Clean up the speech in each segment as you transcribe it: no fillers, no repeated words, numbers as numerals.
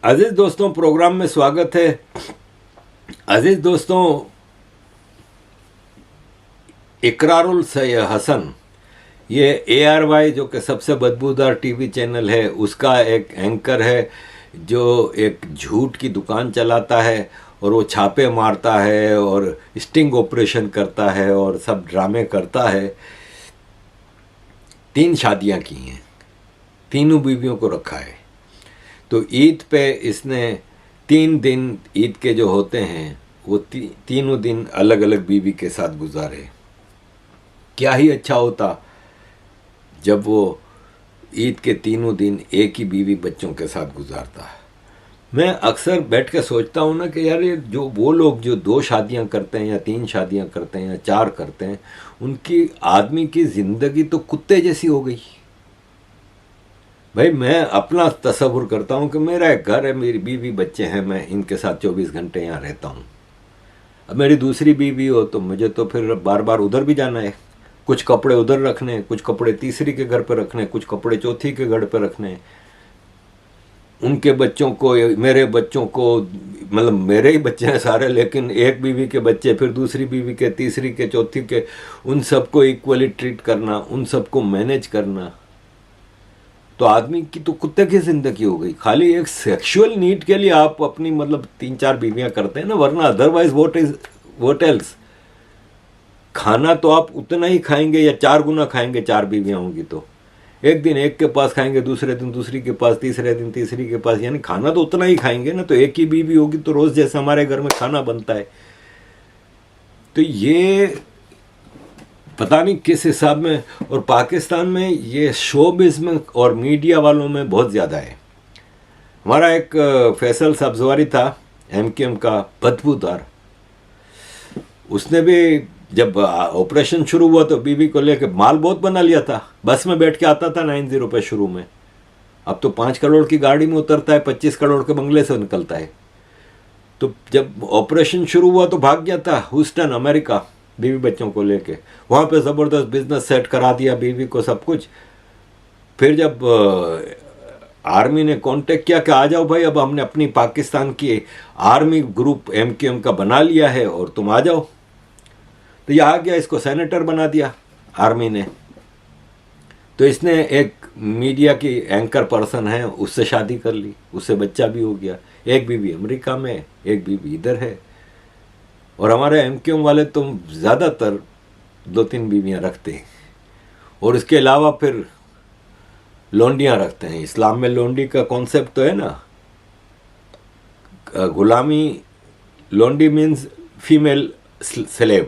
عزیز دوستوں، پروگرام میں سواگت ہے۔ عزیز دوستوں، اقرار الحسن یہ ARY جو کہ سب سے بدبودار ٹی وی چینل ہے، اس کا ایک اینکر ہے جو ایک جھوٹ کی دکان چلاتا ہے اور وہ چھاپے مارتا ہے اور اسٹنگ آپریشن کرتا ہے اور سب ڈرامے کرتا ہے۔ 3 شادیاں کی ہیں، تینوں بیویوں کو رکھا ہے۔ تو عید پہ اس نے 3 دن عید کے جو ہوتے ہیں وہ تینوں دن الگ الگ بیوی کے ساتھ گزارے۔ کیا ہی اچھا ہوتا جب وہ عید کے تینوں دن ایک ہی بیوی بچوں کے ساتھ گزارتا ہے۔ میں اکثر بیٹھ کے سوچتا ہوں نا کہ یار یہ جو وہ لوگ جو 2 شادیاں کرتے ہیں یا 3 شادیاں کرتے ہیں یا 4 کرتے ہیں، ان کی آدمی کی زندگی تو کتے جیسی ہو گئی۔ بھائی میں اپنا تصور کرتا ہوں کہ میرا ایک گھر ہے، میری بیوی بچے ہیں، میں ان کے ساتھ 24 گھنٹے یہاں رہتا ہوں۔ اب میری دوسری بیوی ہو تو مجھے تو پھر بار بار ادھر بھی جانا ہے، کچھ کپڑے ادھر رکھنے، کچھ کپڑے تیسری کے گھر پہ رکھنے، کچھ کپڑے چوتھی کے گھر پہ رکھنے، ان کے بچوں کو، میرے بچوں کو، مطلب میرے ہی بچے ہیں سارے، لیکن ایک بیوی کے بچے، پھر دوسری بیوی کے، تیسری کے، چوتھی کے، ان سب کو ایکولی ٹریٹ کرنا، ان سب کو مینیج کرنا۔ تو آدمی کی تو کتے کی زندگی ہو گئی۔ خالی ایک سیکشول نیڈ کے لیے آپ اپنی 3-4 بیویاں کرتے ہیں نا، ورنہ ادروائز واٹ ایلس؟ کھانا تو آپ اتنا ہی کھائیں گے یا 4 گنا کھائیں گے، 4 بیویاں ہوں گی تو ایک دن ایک کے پاس کھائیں گے، دوسرے دن دوسری کے پاس، تیسرے دن تیسری کے پاس، یعنی کھانا تو اتنا ہی کھائیں گے نا۔ تو ایک ہی بیوی ہوگی تو روز جیسے ہمارے گھر میں کھانا بنتا ہے۔ تو یہ پتہ نہیں کس حساب میں، اور پاکستان میں یہ شوبز میں اور میڈیا والوں میں بہت زیادہ ہے۔ ہمارا ایک فیصل سبزواری تھا MQM کا، بدبودار، اس نے بھی جب آپریشن شروع ہوا تو بیوی کو لے کے مال بہت بنا لیا تھا، بس میں بیٹھ کے آتا تھا 90 پہ شروع میں، اب تو 5 کروڑ کی گاڑی میں اترتا ہے، 25 کروڑ کے بنگلے سے نکلتا ہے۔ تو جب آپریشن شروع ہوا تو بھاگ گیا تھا ہیوسٹن، امریکہ، بیوی بچوں کو لے کے، وہاں پہ زبردست بزنس سیٹ کرا دیا بیوی کو، سب کچھ۔ پھر جب آرمی نے کانٹیکٹ کیا کہ آ جاؤ بھائی، اب ہم نے اپنی پاکستان کی آرمی گروپ MQM کا بنا لیا ہے اور تم آ جاؤ، تو یہ آ گیا، اس کو سینیٹر بنا دیا آرمی نے۔ تو اس نے ایک میڈیا کی اینکر پرسن ہے، اس سے شادی کر لی، اس سے بچہ بھی ہو گیا، ایک بیوی امریکہ میں، ایک بیوی ادھر ہے۔ اور ہمارے MQM والے تو زیادہ تر 2-3 بیویاں رکھتے ہیں، اور اس کے علاوہ پھر لونڈیاں رکھتے ہیں۔ اسلام میں لونڈی کا کانسیپٹ تو ہے نا، غلامی، لونڈی مینز فیمیل سلیب۔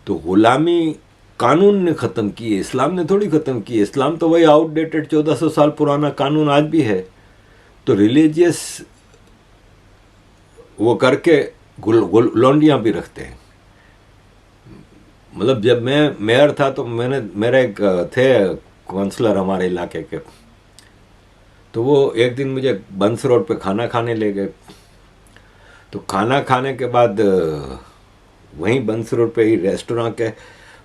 تو غلامی قانون نے ختم کی ہے، اسلام نے تھوڑی ختم کی ہے۔ اسلام تو وہی آؤٹ ڈیٹڈ 1400 سال پرانا قانون آج بھی ہے۔ تو ریلیجیس وہ کر کے لونڈیاں بھی رکھتے ہیں۔ مطلب جب میں میئر تھا تو میرے ایک تھے کونسلر ہمارے علاقے کے، تو وہ ایک دن مجھے بنس روڈ پہ کھانا کھانے لے گئے۔ تو کھانا کھانے کے بعد وہیں بنس روڈ پہ ہی ریسٹوراں کے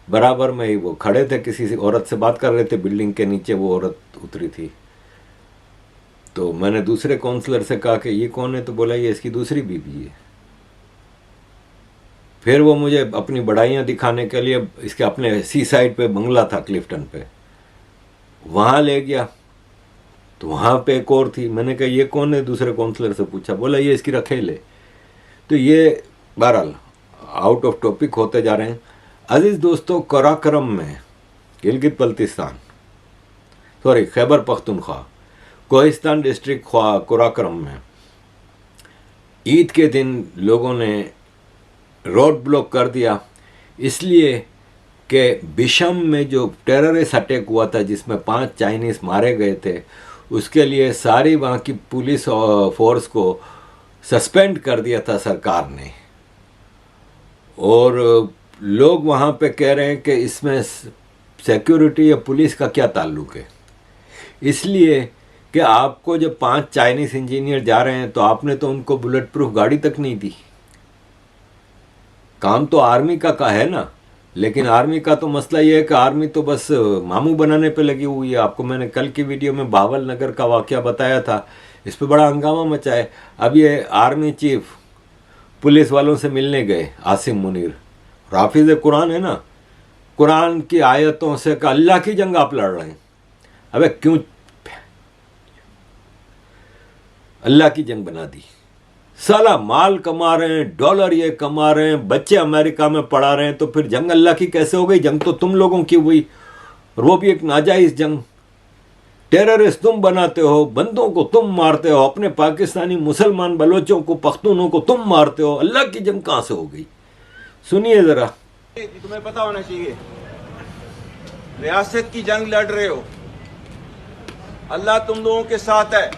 برابر میں ہی وہ کھڑے تھے، کسی سے عورت سے بات کر رہے تھے، بلڈنگ کے نیچے وہ عورت اتری تھی۔ تو میں نے دوسرے کونسلر سے کہا کہ یہ کون ہے؟ تو بولا یہ اس کی دوسری بیوی ہے۔ پھر وہ مجھے اپنی بڑائیاں دکھانے کے لیے اس کے اپنے سی سائڈ پہ بنگلہ تھا کلفٹن پہ، وہاں لے گیا۔ تو وہاں پہ ایک اور تھی، میں نے کہا یہ کون ہے؟ دوسرے کونسلر سے پوچھا، بولا یہ اس کی رکھیل ہے۔ تو یہ بہرحال آؤٹ آف ٹاپک ہوتے جا رہے ہیں۔ عزیز دوستو، قراقرم میں، گلگت بلتستان، خیبر پختونخوا، کوہستان ڈسٹرکٹ قراقرم میں عید کے دن لوگوں نے روڈ بلاک کر دیا، اس لیے کہ بشم میں جو ٹیررسٹ اٹیک ہوا تھا جس میں 5 چائنیز مارے گئے تھے، اس کے لیے ساری وہاں کی پولیس فورس کو سسپینڈ کر دیا تھا سرکار نے۔ اور لوگ وہاں پہ کہہ رہے ہیں کہ اس میں سیکیورٹی یا پولیس کا کیا تعلق ہے، اس لیے کہ آپ کو جب 5 چائنیز انجینئر جا رہے ہیں تو آپ نے تو ان کو بلٹ پروف گاڑی تک نہیں دی۔ کام تو آرمی کا ہے نا، لیکن آرمی کا تو مسئلہ یہ ہے کہ آرمی تو بس ماموں بنانے پہ لگی ہوئی ہے. آپ کو میں نے کل کی ویڈیو میں بہاول نگر کا واقعہ بتایا تھا, اس پہ بڑا ہنگامہ مچا ہے. اب یہ آرمی چیف پولیس والوں سے ملنے گئے, عاصم منیر, حافظ قرآن ہے نا, قرآن کی آیتوں سے کہ اللہ کی جنگ آپ لڑ رہے ہیں. ابے کیوں اللہ کی جنگ بنا دی؟ سالہ مال کما رہے ہیں, ڈالر یہ کما رہے ہیں, بچے امریکہ میں پڑھا رہے ہیں, تو پھر جنگ اللہ کی کیسے ہو گئی؟ جنگ تو تم لوگوں کی ہوئی, اور وہ بھی ایک ناجائز جنگ. ٹیررسٹ تم بناتے ہو, بندوں کو تم مارتے ہو, اپنے پاکستانی مسلمان بلوچوں کو, پختونوں کو تم مارتے ہو. اللہ کی جنگ کہاں سے ہو گئی؟ سنیے ذرا. تمہیں پتا ہونا چاہیے, ریاست کی جنگ لڑ رہے ہو, اللہ تم لوگوں کے ساتھ ہے,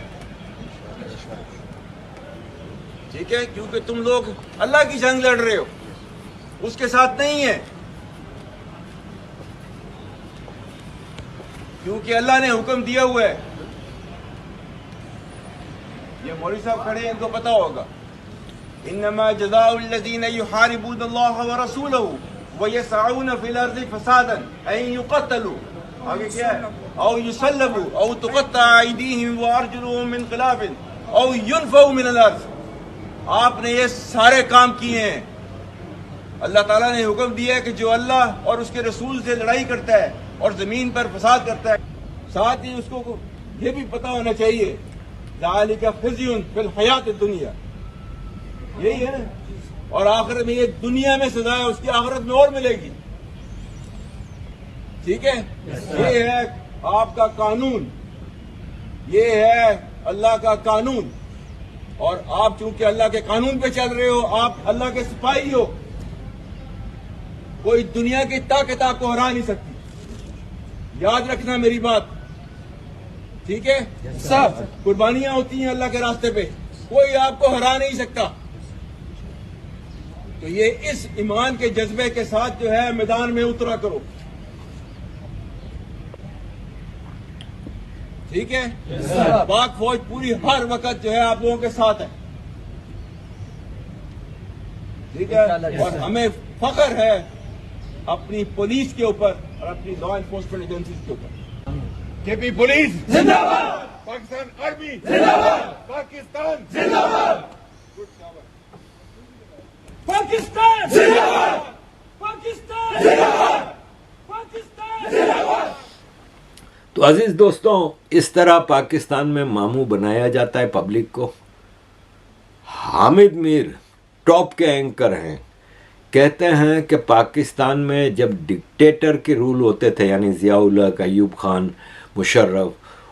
ٹھیک ہے, کیونکہ تم لوگ اللہ کی جنگ لڑ رہے ہو, اس کے ساتھ نہیں ہے. کیونکہ اللہ نے حکم دیا ہوا ہے. یہ مولوی صاحب کھڑے ہیں, ان کو پتا ہوگا, انما جزاء الذین یحاربون اللہ ورسولہ ویسعون فی الارض فسادا ان یقتلوا, آگے کیا ہے, او یسلبوا او تقطع ایدیہم وارجلہم من خلاف او ینفوا من الارض. آپ نے یہ سارے کام کیے ہیں. اللہ تعالیٰ نے حکم دیا ہے کہ جو اللہ اور اس کے رسول سے لڑائی کرتا ہے اور زمین پر فساد کرتا ہے, ساتھ ہی اس کو یہ بھی پتا ہونا چاہیے ذالک خزی فی الحیات الدنیا, یہی ہے نا, اور آخرت میں یہ دنیا میں سزا ہے, اس کی آخرت میں اور ملے گی. ٹھیک ہے, یہ ہے آپ کا قانون, یہ ہے اللہ کا قانون, اور آپ چونکہ اللہ کے قانون پہ چل رہے ہو, آپ اللہ کے سپاہی ہو. کوئی دنیا کی طاقت آپ کو ہرا نہیں سکتی, یاد رکھنا میری بات, ٹھیک ہے. سب قربانیاں ہوتی ہیں اللہ کے راستے پہ, کوئی آپ کو ہرا نہیں سکتا. تو یہ اس ایمان کے جذبے کے ساتھ جو ہے میدان میں اترا کرو, ٹھیک ہے. پاک فوج پوری ہر وقت جو ہے آپ لوگوں کے ساتھ ہے, ٹھیک ہے. اور ہمیں فخر ہے اپنی پولیس کے اوپر اور اپنی لا انفورسمنٹ ایجنسیز کے اوپر. کے پی پولیس زندہ باد, پاکستان آرمی زندہ باد, پاکستان زندہ باد, پاکستان زندہ باد, پاکستان زندہ باد, پاکستان زندہ باد. تو عزیز دوستوں, اس طرح پاکستان میں ماموں بنایا جاتا ہے پبلک کو. حامد میر ٹاپ کے اینکر ہیں, کہتے ہیں کہ پاکستان میں جب ڈکٹیٹر کے رول ہوتے تھے, یعنی ضیاء الحق, ایوب خان, مشرف,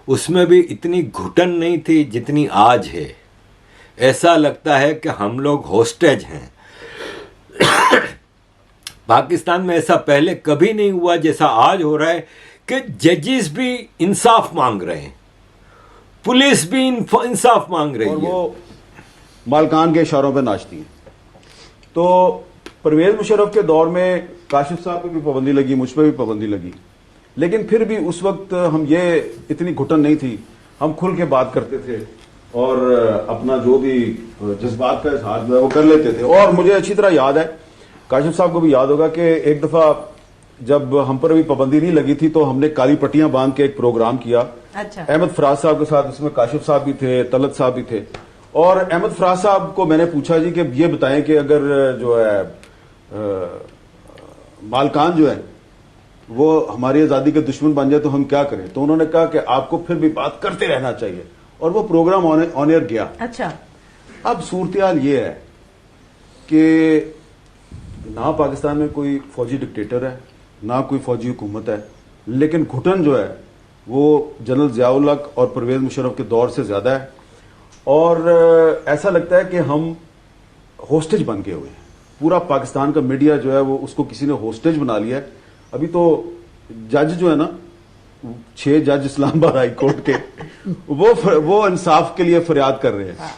اس میں بھی اتنی گھٹن نہیں تھی جتنی آج ہے. ایسا لگتا ہے کہ ہم لوگ ہوسٹیج ہیں. پاکستان میں ایسا پہلے کبھی نہیں ہوا جیسا آج ہو رہا ہے کہ ججز بھی انصاف مانگ رہے ہیں, پولیس بھی انصاف مانگ رہی ہے, اور وہ مالکان کے اشاروں پہ ناچتی ہیں. تو پرویز مشرف کے دور میں کاشف صاحب پہ بھی پابندی لگی, مجھ پہ بھی پابندی لگی, لیکن پھر بھی اس وقت ہم یہ اتنی گھٹن نہیں تھی, ہم کھل کے بات کرتے تھے اور اپنا جو بھی جذبات کا اظہار جو ہے وہ کر لیتے تھے. اور مجھے اچھی طرح یاد ہے, کاشف صاحب کو بھی یاد ہوگا کہ ایک دفعہ جب ہم پر ابھی پابندی نہیں لگی تھی تو ہم نے کالی پٹیاں باندھ کے ایک پروگرام کیا. اچھا. احمد فراز صاحب کے ساتھ, اس میں کاشف صاحب بھی تھے, طلعت صاحب بھی تھے. اور احمد فراز صاحب کو میں نے پوچھا جی کہ یہ بتائیں کہ اگر جو ہے مالکان جو ہے وہ ہماری آزادی کے دشمن بن جائے تو ہم کیا کریں. تو انہوں نے کہا کہ آپ کو پھر بھی بات کرتے رہنا چاہیے, اور وہ پروگرام آن ایئر گیا. اچھا. اب صورتحال یہ ہے کہ نہ پاکستان میں کوئی فوجی ڈکٹیٹر ہے, نہ کوئی فوجی حکومت ہے, لیکن گھٹن جو ہے وہ جنرل ضیاء الحق اور پرویز مشرف کے دور سے زیادہ ہے. اور ایسا لگتا ہے کہ ہم ہوسٹیج بن کے ہوئے ہیں. پورا پاکستان کا میڈیا جو ہے وہ اس کو کسی نے ہوسٹیج بنا لیا ہے. ابھی تو جج جو ہے نا, 6 جج اسلام آباد ہائی کورٹ کے, وہ انصاف کے لیے فریاد کر رہے ہیں.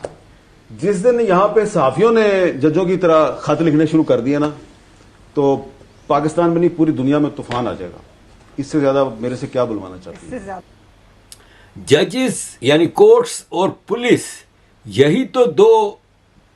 جس دن یہاں پہ صحافیوں نے ججوں کی طرح خط لکھنے شروع کر دیے نا, تو پاکستان میں نہیں پوری دنیا میں طوفان آ جائے گا. اس سے زیادہ میرے سے کیا بلوانا چاہتے ہیں؟ ججز یعنی کورٹس اور پولیس, یہی تو 2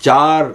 4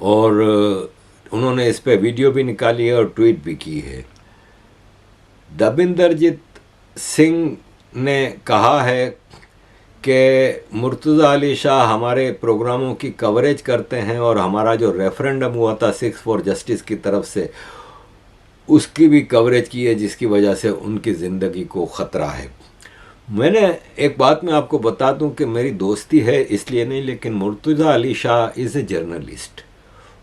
اور انہوں نے اس پہ ویڈیو بھی نکالی ہے اور ٹویٹ بھی کی ہے۔ دبندرجیت سنگھ نے کہا ہے کہ مرتضی علی شاہ ہمارے پروگراموں کی کوریج کرتے ہیں اور ہمارا جو ریفرنڈم ہوا تھا 6 فار جسٹس کی طرف سے اس کی بھی کوریج کی ہے، جس کی وجہ سے ان کی زندگی کو خطرہ ہے۔ میں نے ایک بات میں آپ کو بتا دوں کہ میری دوستی ہے اس لیے نہیں، لیکن مرتضی علی شاہ از اے جرنلسٹ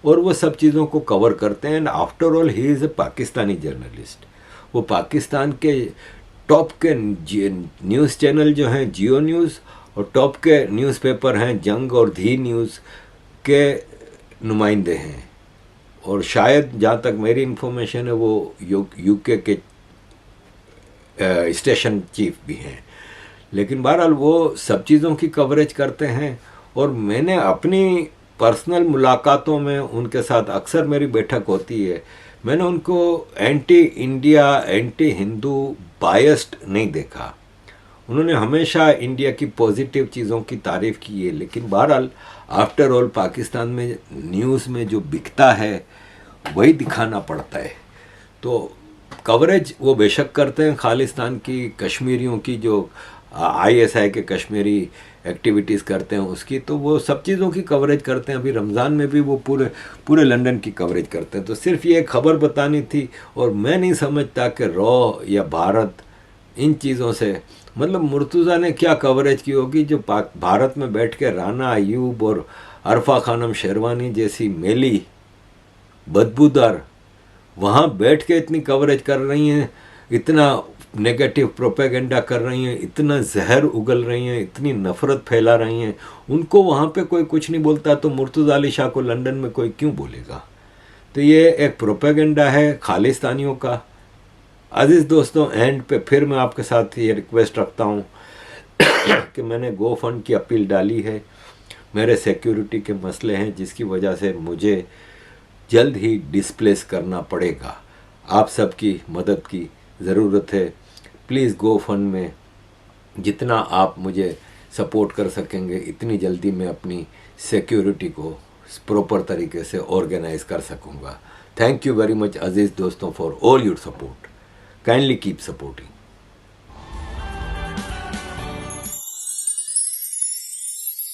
اور وہ سب چیزوں کو کور کرتے ہیں۔ آفٹر آل ہی از اے پاکستانی جرنلسٹ۔ وہ پاکستان کے ٹاپ کے نیوز چینل جو ہیں جیو نیوز اور ٹاپ کے نیوز پیپر ہیں جنگ اور دھی نیوز کے نمائندے ہیں، اور شاید جہاں تک میری انفارمیشن ہے وہ یو کے اسٹیشن چیف بھی ہیں۔ لیکن بہرحال وہ سب چیزوں کی کوریج کرتے ہیں، اور میں نے اپنی پرسنل ملاقاتوں میں ان کے ساتھ اکثر میری بیٹھک ہوتی ہے، میں نے ان کو اینٹی انڈیا اینٹی ہندو بائسڈ نہیں دیکھا۔ انہوں نے ہمیشہ انڈیا کی پازیٹیو چیزوں کی تعریف کی ہے، لیکن بہرحال آفٹر آل پاکستان میں نیوز میں جو بکتا ہے وہی دکھانا پڑتا ہے، تو کوریج وہ بے شک کرتے ہیں خالصتان کی، کشمیریوں کی جو آئی ایس آئی کے کشمیری ایکٹیویٹیز کرتے ہیں اس کی، تو وہ سب چیزوں کی کوریج کرتے ہیں۔ ابھی رمضان میں بھی وہ پورے لنڈن کی کوریج کرتے ہیں۔ تو صرف یہ ایک خبر بتانی تھی، اور میں نہیں سمجھتا کہ را یا بھارت ان چیزوں سے، مطلب مرتضیٰ نے کیا کوریج کی ہوگی جو بھارت میں بیٹھ کے رانا ایوب اور عرفہ خانم شیروانی جیسی میلی بدبودار وہاں بیٹھ کے اتنی کوریج کر رہی ہیں، اتنا نیگیٹو پروپیگنڈا کر رہی ہیں، اتنا زہر اگل رہی ہیں، اتنی نفرت پھیلا رہی ہیں، ان کو وہاں پہ کوئی کچھ نہیں بولتا، تو مرتضی علی شاہ کو لنڈن میں کوئی کیوں بولے گا؟ تو یہ ایک پروپیگنڈا ہے خالصتانیوں کا۔ عزیز دوستوں، اینڈ پہ پھر میں آپ کے ساتھ یہ ریکویسٹ رکھتا ہوں کہ میں نے گو فنڈ کی اپیل ڈالی ہے، میرے سیکیورٹی کے مسئلے ہیں جس کی وجہ سے مجھے جلد ہی ڈسپلیس کرنا پڑے گا، آپ سب کی مدد کی ضرورت ہے۔ پلیز گو فنڈ میں جتنا آپ مجھے سپورٹ کر سکیں گے اتنی جلدی میں اپنی سیکیورٹی کو پراپر طریقے سے آرگنائز کر سکوں گا۔ تھینک یو ویری مچ عزیز دوستوں for all your support. Kindly keep supporting.